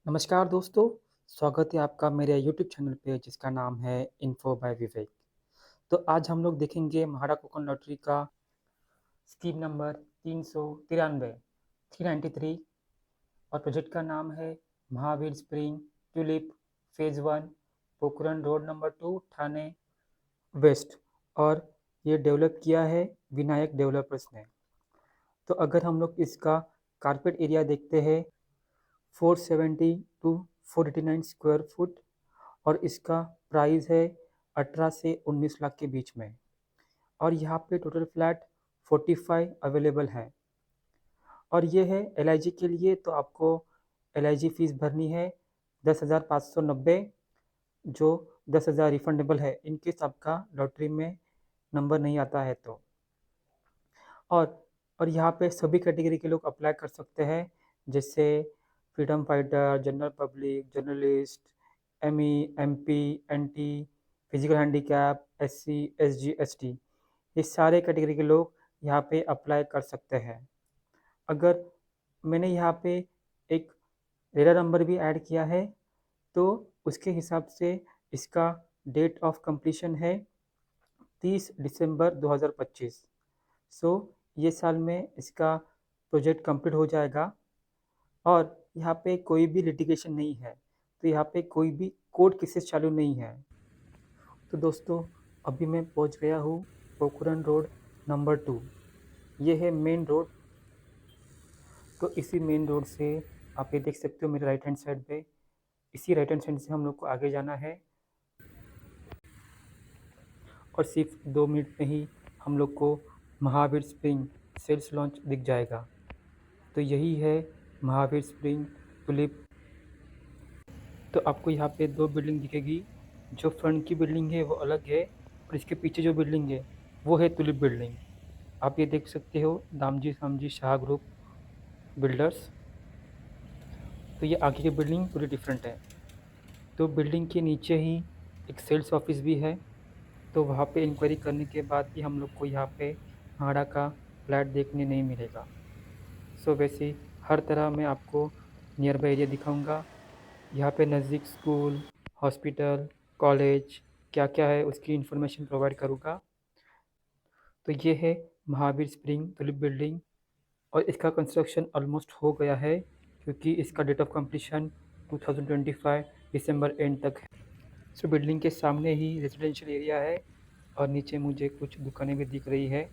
नमस्कार दोस्तों, स्वागत है आपका मेरे यूट्यूब चैनल पे जिसका नाम है इन्फो बाय विवेक। तो आज हम लोग देखेंगे महाड़ा कोकन लॉटरी का स्कीम नंबर 393 393 और प्रोजेक्ट का नाम है Mahavir Spring Tulip phase 1 Pokhran road number 2 Thane west. और ये डेवलप किया है विनायक डेवलपर्स ने। तो अगर हम लोग इसका कारपेट एरिया देखते हैं 470 टू 489 स्क्वायर फुट और इसका प्राइस है 18 से 19 लाख के बीच में। और यहाँ पे टोटल फ्लैट 45 अवेलेबल है। और ये है एलआईजी के लिए, तो आपको एलआईजी फीस भरनी है 10,590, जो 10,000 रिफंडेबल है इनकेस आपका लॉटरी में नंबर नहीं आता है तो। और और यहाँ पे सभी कैटेगरी के लोग अप्लाई कर सकते हैं, जैसे freedom fighter, general public, journalist, ME, MP, NT, physical handicap, SC, SG, ST, ये सारे कैटेगरी के लोग यहाँ पे अप्लाई कर सकते हैं। अगर मैंने यहाँ पे एक रेडर नंबर भी ऐड किया है, तो उसके हिसाब से इसका डेट ऑफ कंप्लीशन है 30 दिसंबर 2025। सो ये साल में इसका प्रोजेक्ट कंप्लीट हो जाएगा। और यहाँ पे कोई भी लिटिगेशन नहीं है, तो यहाँ पे कोई भी कोर्ट केसेस चालू नहीं है। तो दोस्तों, अभी मैं पहुँच गया हूँ पोखरण रोड नंबर 2। ये है मेन रोड। तो इसी मेन रोड से आप ये देख सकते हो मेरे राइट हैंड साइड पे, इसी राइट हैंड साइड से हम लोग को आगे जाना है और सिर्फ 2 मिनट में ही हम लोग को महावीर स्प्रिंग सेल्स लॉन्च दिख जाएगा। तो यही है महावीर स्प्रिंग टुलिप। तो आपको यहाँ पे 2 बिल्डिंग दिखेगी। जो फ्रंट की बिल्डिंग है वो अलग है और इसके पीछे जो बिल्डिंग है वो है टुलिप बिल्डिंग। आप ये देख सकते हो दामजी सामजी शाह ग्रुप बिल्डर्स। तो ये आगे की बिल्डिंग पूरी डिफरेंट है। तो बिल्डिंग के नीचे ही एक सेल्स ऑफिस भी है। तो वहाँ पे इंक्वायरी करने के बाद ही हम लोग को यहाँ पे भाड़ा का फ्लैट देखने नहीं मिलेगा। सो वैसे हर तरह मैं आपको नियर बाई एरिया दिखाऊंगा। यहाँ पे नज़दीक स्कूल, हॉस्पिटल, कॉलेज क्या क्या है उसकी इन्फॉर्मेशन प्रोवाइड करूँगा। तो ये है महावीर स्प्रिंग टुलिप बिल्डिंग और इसका कंस्ट्रक्शन ऑलमोस्ट हो गया है, क्योंकि इसका डेट ऑफ कंप्लीशन 2025 दिसंबर एंड तक है। सो बिल्डिंग के सामने ही रेजिडेंशियल एरिया है और नीचे मुझे कुछ दुकानें भी दिख रही है।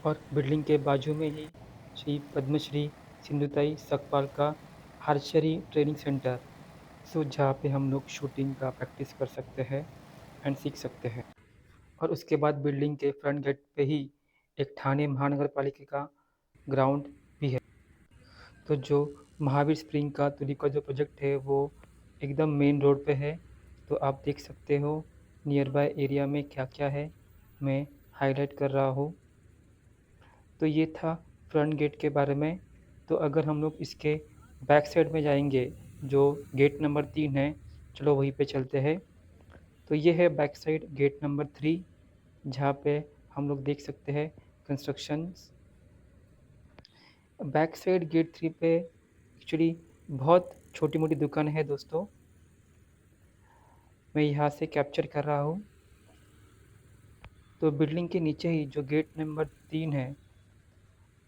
और बिल्डिंग के बाजू में ही श्री पद्मश्री सिंधुताई सकपाल का आर्चरी ट्रेनिंग सेंटर, सो जहाँ पे हम लोग शूटिंग का प्रैक्टिस कर सकते हैं एंड सीख सकते हैं। और उसके बाद बिल्डिंग के फ्रंट गेट पे ही एक ठाणे महानगर पालिका का ग्राउंड भी है। तो जो महावीर स्प्रिंग का तुली का जो प्रोजेक्ट है वो एकदम मेन रोड पे है। तो आप देख सकते हो नियर बाय एरिया में क्या क्या है, मैं हाईलाइट कर रहा हूँ। तो ये था फ्रंट गेट के बारे में। तो अगर हम लोग इसके बैक साइड में जाएंगे, जो गेट नंबर 3 है, चलो वहीं पे चलते हैं। तो ये है बैक साइड गेट नंबर 3, जहाँ पे हम लोग देख सकते हैं कंस्ट्रक्शंस। बैक साइड गेट 3 पे एक्चुअली बहुत छोटी मोटी दुकान है दोस्तों, मैं यहाँ से कैप्चर कर रहा हूँ। तो बिल्डिंग के नीचे ही जो गेट नंबर 3 है,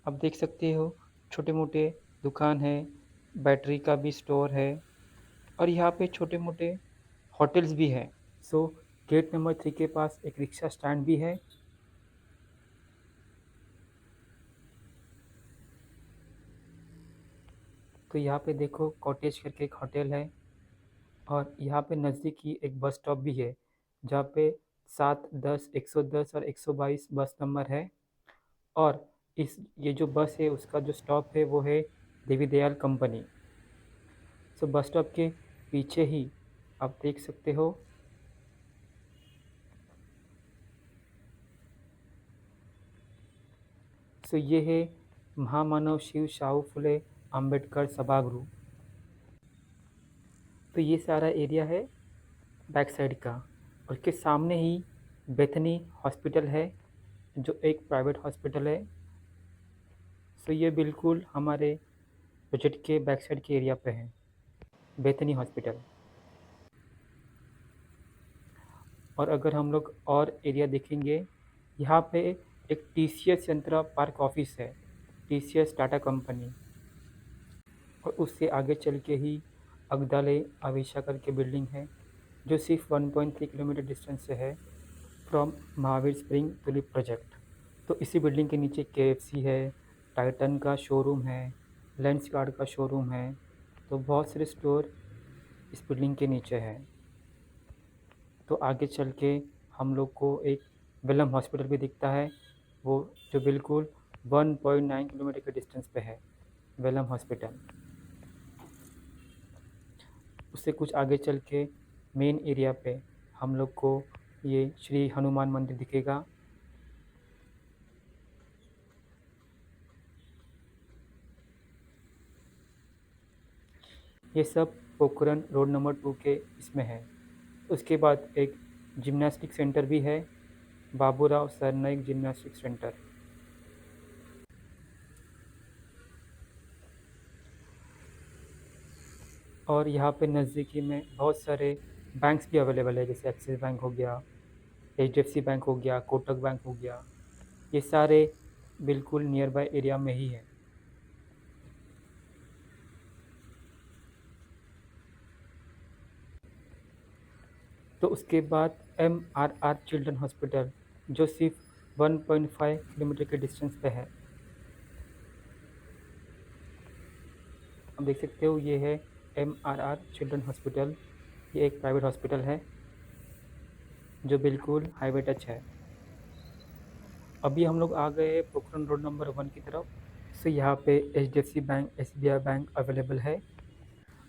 आप देख सकते हो छोटे मोटे दुकान है, बैटरी का भी स्टोर है और यहाँ पे छोटे मोटे होटल्स भी है। सो गेट नंबर 3 के पास एक रिक्शा स्टैंड भी है। तो यहाँ पे देखो कॉटेज करके एक होटल है और यहाँ पे नज़दीक ही एक बस स्टॉप भी है, जहाँ पे 7, 10, 110 और 122 बस नंबर है। और ये जो बस है उसका जो स्टॉप है वो है देवी दयाल कंपनी। सो बस स्टॉप के पीछे ही आप देख सकते हो सो ये है महामानव शिव शाहू फुले अंबेडकर सभागृह। तो ये सारा एरिया है बैक साइड का। और उसके सामने ही बेथनी हॉस्पिटल है, जो एक प्राइवेट हॉस्पिटल है। सो ये बिल्कुल हमारे प्रोजेक्ट के बैक साइड के एरिया पे है। Bethany hospital. और अगर हम लोग और एरिया देखेंगे, यहाँ पे एक TCS यंत्रा पार्क ऑफिस है, TCS टाटा कंपनी। और उससे आगे चल के ही अगदाले आविशा करके बिल्डिंग है, जो सिर्फ 1.3 किलोमीटर डिस्टेंस से है from Mahavir spring tulip project. तो इसी बिल्डिंग के नीचे KFC है, टाइटन का शोरूम है, लेंसकार्ट का शोरूम है। तो बहुत सारे स्टोर इस बिल्डिंग के नीचे है। तो आगे चल के हम लोग को एक वेलम हॉस्पिटल भी दिखता है, वो जो बिल्कुल 1.9 किलोमीटर के डिस्टेंस पे है, वेलम हॉस्पिटल। उससे कुछ आगे चल के मेन एरिया पे हम लोग को ये श्री हनुमान मंदिर दिखेगा। ये सब पोखरन रोड नंबर 2 के इसमें है। उसके बाद एक जिम्नास्टिक सेंटर भी है, बाबूराव सरनाइक जिम्नास्टिक सेंटर। और यहाँ पे नज़दीकी में बहुत सारे बैंक्स भी अवेलेबल है, जैसे एक्सिस बैंक हो गया, HDFC बैंक हो गया, कोटक बैंक हो गया। ये सारे बिल्कुल नियर बाय एरिया में ही है। तो उसके बाद MRR चिल्ड्रन हॉस्पिटल, जो सिर्फ 1.5 किलोमीटर के डिस्टेंस पे है। आप देख सकते हो, ये है MRR चिल्ड्रन हॉस्पिटल। ये एक प्राइवेट हॉस्पिटल है जो बिल्कुल हाईवे टच है। अभी हम लोग आ गए पोखरन रोड नंबर 1 की तरफ। से यहाँ पे HDFC bank, SBI bank available है।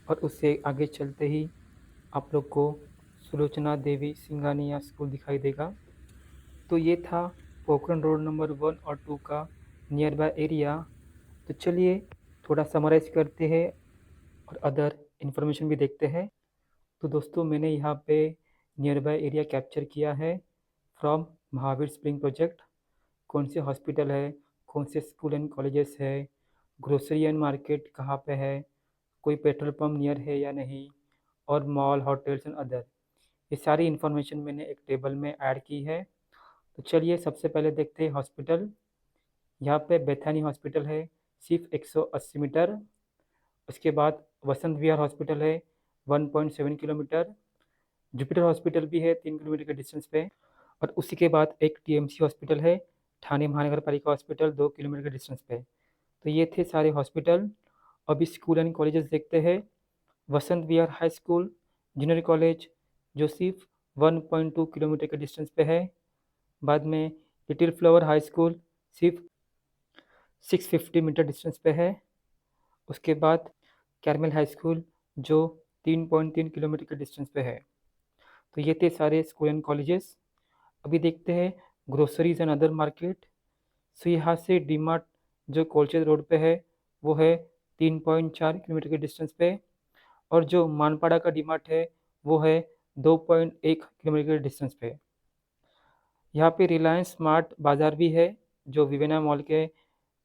और उससे आगे चलते ही आप लोग को सुलोचना देवी सिंगानिया स्कूल दिखाई देगा। तो ये था पोखरन रोड नंबर 1 और 2 का नियर बाय एरिया। तो चलिए थोड़ा समराइज़ करते हैं और अदर इन्फॉर्मेशन भी देखते हैं। तो दोस्तों, मैंने यहाँ पे नियर बाय एरिया कैप्चर किया है फ्रॉम महावीर स्प्रिंग प्रोजेक्ट। कौन से हॉस्पिटल है, कौन से स्कूल एंड कॉलेजेस है, ग्रोसरी एंड मार्केट कहाँ पे है, कोई पेट्रोल पंप नियर है या नहीं, और मॉल, होटल्स एंड अदर। ये सारी इन्फॉर्मेशन मैंने एक टेबल में ऐड की है। तो चलिए सबसे पहले देखते हैं हॉस्पिटल। यहाँ पे बेथानी हॉस्पिटल है, सिर्फ 180 मीटर। उसके बाद वसंत विहार हॉस्पिटल है, 1.7 किलोमीटर। जुपिटर हॉस्पिटल भी है 3 किलोमीटर के डिस्टेंस पे। और उसी के बाद एक TMC हॉस्पिटल है, ठाणे महानगर पालिका हॉस्पिटल, 2 किलोमीटर के डिस्टेंस पे। तो ये थे सारे हॉस्पिटल। अभी स्कूल एंड कॉलेजेस देखते हैं। Vasant Vihar high school junior college, जो सिर्फ 1.2 किलोमीटर के डिस्टेंस पे है। बाद में लिटिल फ्लावर हाई स्कूल, सिर्फ 650 मीटर डिस्टेंस पे है। उसके बाद कैरमल हाई स्कूल, जो 3.3 किलोमीटर के डिस्टेंस पे है। तो ये थे सारे स्कूल एंड कॉलेजेस। अभी देखते हैं ग्रोसरीज एंड अदर मार्केट। सो यहाँ से डीमार्ट जो कोलचेज रोड पे है, वो है 3.4 किलोमीटर के डिस्टेंस पे। और जो मानपाड़ा का डीमार्ट है, वो है 2.1 किलोमीटर के डिस्टेंस पे। यहाँ पे रिलायंस स्मार्ट बाज़ार भी है, जो विवेना मॉल के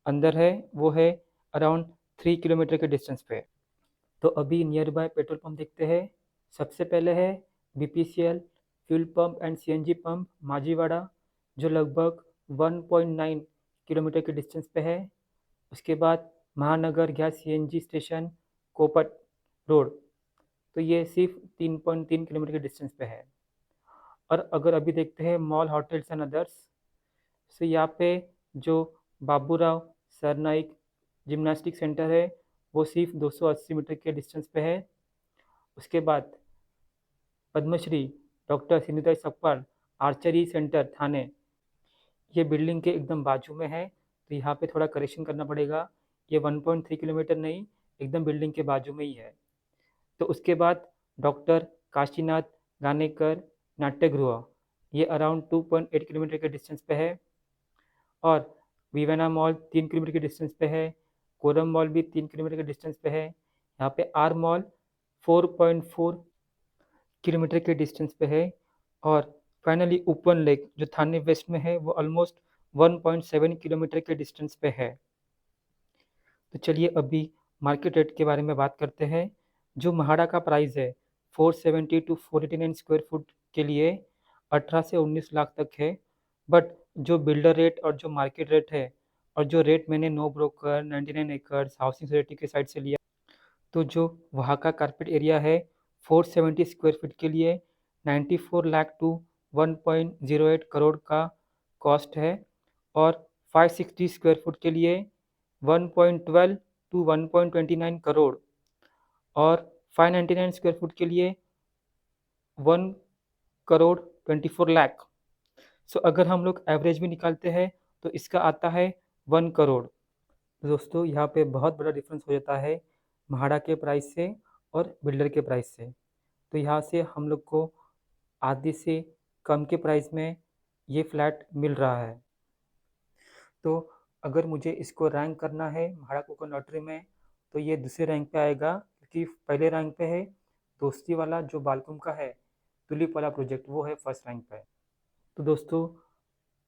अंदर है, वो है अराउंड 3 किलोमीटर के डिस्टेंस पे। तो अभी नियर बाय पेट्रोल पंप देखते हैं। सबसे पहले है BPCL fuel pump and CNG pump Majiwada, जो लगभग 1.9 किलोमीटर के डिस्टेंस पे है। उसके बाद महानगर गैस CNG स्टेशन कोपट रोड, तो ये सिर्फ 3.3 किलोमीटर के डिस्टेंस पे है। और अगर अभी देखते हैं मॉल, होटल्स एंड अदर्स, तो यहाँ पे जो बाबूराव सरनाइक जिम्नास्टिक सेंटर है, वो सिर्फ 280 मीटर के डिस्टेंस पे है। उसके बाद Padmashri doctor Sindhutai Sapkal archery centre Thane, ये बिल्डिंग के एकदम बाजू में है। तो यहाँ पे थोड़ा करेक्शन करना पड़ेगा, ये 1.3 किलोमीटर नहीं, एकदम बिल्डिंग के बाजू में ही है। तो उसके बाद डॉक्टर काशीनाथ गानेकर नाट्यगृह, ये अराउंड 2.8 किलोमीटर के डिस्टेंस पे है। और विवेना मॉल 3 किलोमीटर के डिस्टेंस पे है। कोरम मॉल भी 3 किलोमीटर के डिस्टेंस पे है। यहाँ पे आर मॉल 4.4 किलोमीटर के डिस्टेंस पे है। और फाइनली ओपन लेक, जो थाने वेस्ट में है, वो ऑलमोस्ट 1.7 किलोमीटर के डिस्टेंस पे है। तो चलिए अभी मार्केट रेट के बारे में बात करते हैं। जो महाड़ा का प्राइस है 470 टू 489 स्क्वायर फुट के लिए 18 से 19 लाख तक है। बट जो बिल्डर रेट और जो मार्केट रेट है और जो रेट मैंने NoBroker 99 acres housing society के साइड से लिया, तो जो वहाँ का कारपेट एरिया है 470 स्क्वायर फीट के लिए 94 लाख टू 1.08 करोड़ का कॉस्ट है। और 560 स्क्वायर फुट के लिए 1.12 टू 1.29 करोड़ और 599 स्क्वायर फुट के लिए 1 करोड़ 24 लाख। सो अगर हम लोग एवरेज भी निकालते हैं तो इसका आता है 1 करोड़। तो दोस्तों यहाँ पे बहुत बड़ा डिफरेंस हो जाता है महाड़ा के प्राइस से और बिल्डर के प्राइस से। तो यहाँ से हम लोग को आधे से कम के प्राइस में ये फ्लैट मिल रहा है। तो अगर मुझे इसको रैंक करना है महाड़ा कोको लॉटरी में तो ये दूसरे रैंक पे आएगा, क्योंकि पहले रैंक पे है दोस्ती वाला जो बालकुम का है टुलिप वाला प्रोजेक्ट, वो है फर्स्ट रैंक पे। तो दोस्तों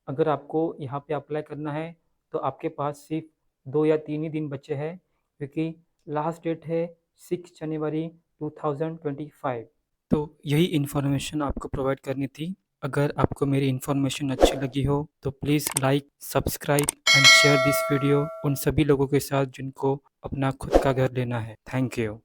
अगर आपको यहाँ पे अप्लाई करना है तो आपके पास सिर्फ 2 या 3 ही दिन बचे हैं, क्योंकि लास्ट डेट है 6 जनवरी 2025। तो यही इन्फॉर्मेशन आपको प्रोवाइड करनी थी। अगर आपको मेरी इन्फॉर्मेशन अच्छी लगी हो तो please like, subscribe and share this video उन सभी लोगों के साथ जिनको अपना खुद का घर लेना है। Thank you.